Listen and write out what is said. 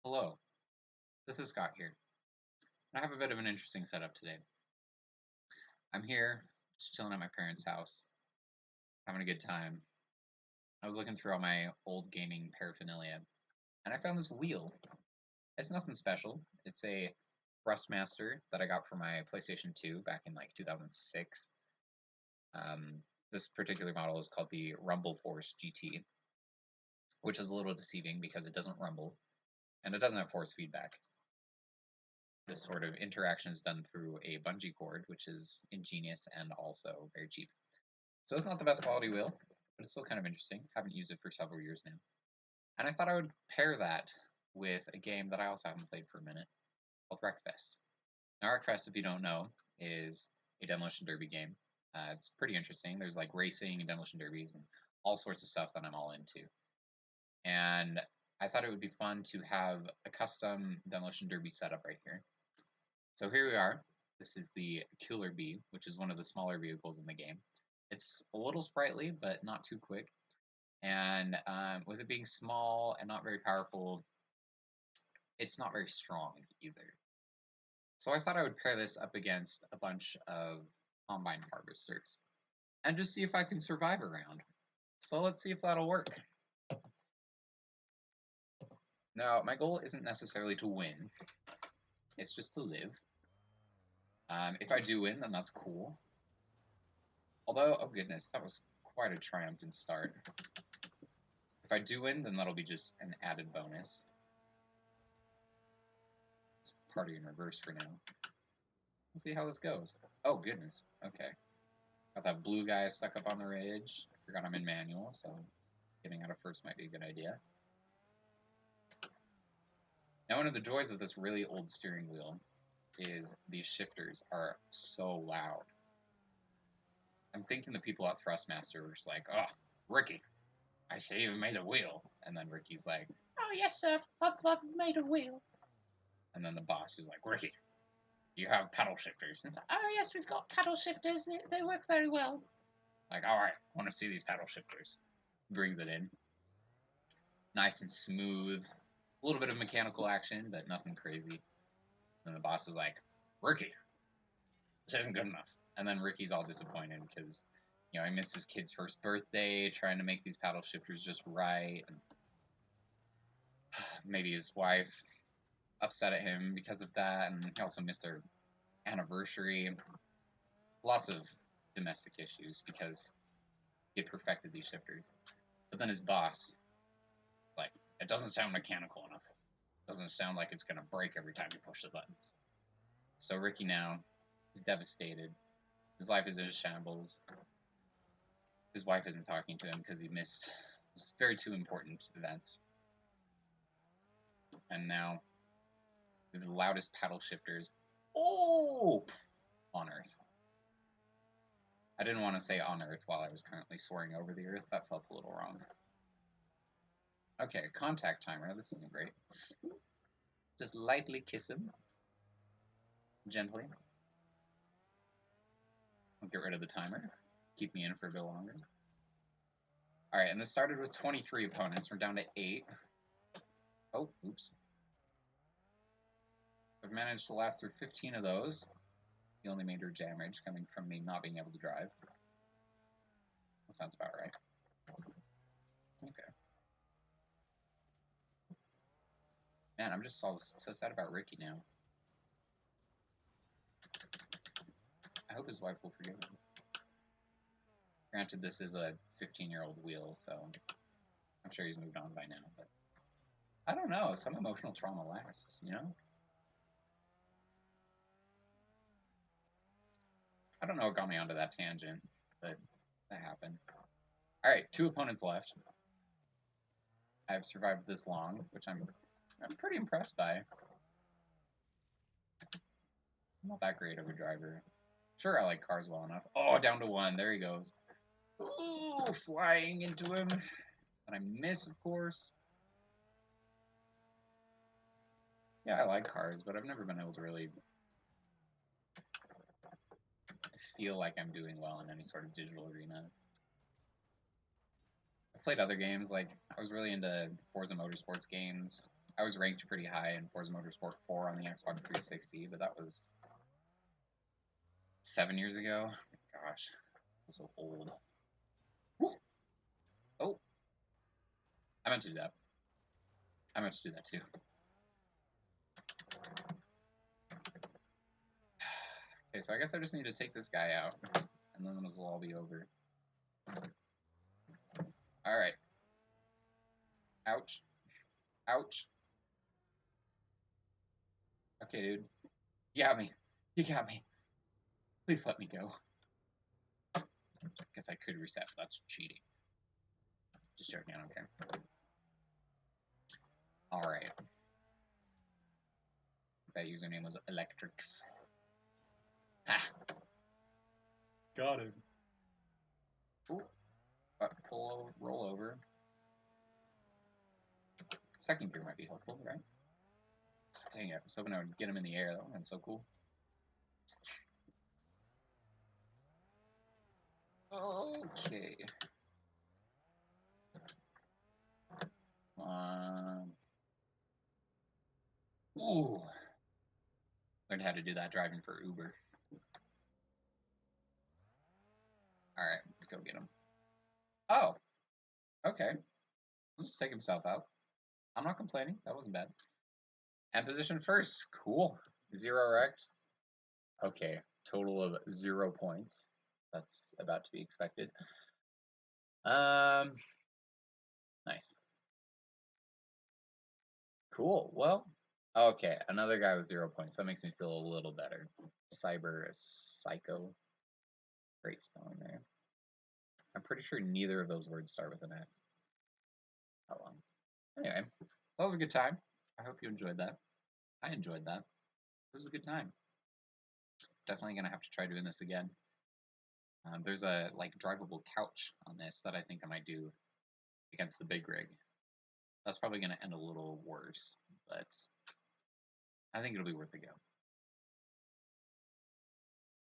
Hello, this is Scott here. I have a bit of an interesting setup today. I'm here, just chilling at my parents' house, having a good time. I was looking through all my old gaming paraphernalia, and I found this wheel. It's nothing special. It's a Thrustmaster that I got for my PlayStation 2 back in like 2006. This particular model is called the Rumble Force GT, which is a little deceiving because it doesn't rumble and it doesn't have force feedback. This sort of interaction is done through a bungee cord, which is ingenious and also very cheap. So it's not the best quality wheel, but it's still kind of interesting. Haven't used it for several years now. And I thought I would pair that with a game that I also haven't played for a minute called Wreckfest. Now, Wreckfest, if you don't know, is a demolition derby game. It's pretty interesting. There's like racing and demolition derbies and all sorts of stuff that I'm all into. And I thought it would be fun to have a custom demolition derby setup right here. So here we are. This is the Killer Bee, which is one of the smaller vehicles in the game. It's a little sprightly, but not too quick. And with it being small and not very powerful, it's not very strong either. So I thought I would pair this up against a bunch of combine harvesters and just see if I can survive around. So let's see if that'll work. Now, my goal isn't necessarily to win, it's just to live. If I do win, then that's cool. Although, oh goodness, that was quite a triumphant start. If I do win, then that'll be just an added bonus. It's party in reverse for now. Let's see how this goes. Oh goodness, okay. Got that blue guy stuck up on the ridge. I forgot I'm in manual, so getting out of first might be a good idea. Now, one of the joys of this really old steering wheel is these shifters are so loud. I'm thinking the people at Thrustmaster were just like, oh, Ricky, I say you've made a wheel. And then Ricky's like, oh, yes, sir, I've made a wheel. And then the boss is like, Ricky, you have paddle shifters. And like, oh, yes, we've got paddle shifters. They work very well. Like, all right, I want to see these paddle shifters. Brings it in. Nice and smooth. A little bit of mechanical action, but nothing crazy. And the boss is like, Ricky, this isn't good enough. And then Ricky's all disappointed because, you know, he missed his kid's first birthday trying to make these paddle shifters just right. And maybe his wife upset at him because of that, and he also missed their anniversary. Lots of domestic issues because he had perfected these shifters. But then his boss, like, it doesn't sound mechanical enough. It doesn't sound like it's going to break every time you push the buttons. So Ricky now is devastated. His life is in shambles. His wife isn't talking to him because he missed very two important events. And now, with the loudest paddle shifters, on Earth. I didn't want to say on Earth while I was currently soaring over the Earth. That felt a little wrong. Okay, contact timer. This isn't great. Just lightly kiss him. Gently. I'll get rid of the timer. Keep me in for a bit longer. Alright, and this started with 23 opponents. We're down to 8. Oh, oops. I've managed to last through 15 of those. The only major damage coming from me not being able to drive. That sounds about right. Okay. Man, I'm just so sad about Ricky now. I hope his wife will forgive him. Granted, this is a 15-year-old wheel, so I'm sure he's moved on by now, but I don't know. Some emotional trauma lasts, you know? I don't know what got me onto that tangent, but that happened. Alright, 2 opponents left. I've survived this long, which I'm pretty impressed by. I'm not that great of a driver. Sure, I like cars well enough. Oh, down to 1. There he goes. Ooh, flying into him. And I miss, of course. Yeah, I like cars, but I've never been able to really feel like I'm doing well in any sort of digital arena. I've played other games, like I was really into Forza Motorsports games I was ranked pretty high in Forza Motorsport 4 on the Xbox 360, but that was 7 years ago. Gosh, I'm so old. Woo! Oh, I meant to do that. I meant to do that too. Okay, so I guess I just need to take this guy out, and then this will all be over. Alright. Ouch. Ouch. Okay, dude. You got me. You got me. Please let me go. Guess I could reset, but that's cheating. Just joking, I don't care. Alright. That username was Electrics. Ha! Got him. Ooh. Roll over. Second gear might be helpful, right? Dang it, I was hoping I would get him in the air. That would have been so cool. Okay. Ooh. Learned how to do that driving for Uber. Alright, let's go get him. Oh. Okay. Let's just take himself out. I'm not complaining. That wasn't bad. And position first. Cool. 0 wrecked. Okay. Total of 0 points. That's about to be expected. Nice. Cool. Well, okay. Another guy with 0 points. That makes me feel a little better. Cyber Psycho. Great spelling there. I'm pretty sure neither of those words start with an S. Oh well. Anyway, that was a good time. I hope you enjoyed that. I enjoyed that. It was a good time. Definitely gonna have to try doing this again. There's a like drivable couch on this that I think I might do against the big rig. That's probably gonna end a little worse, but I think it'll be worth a go.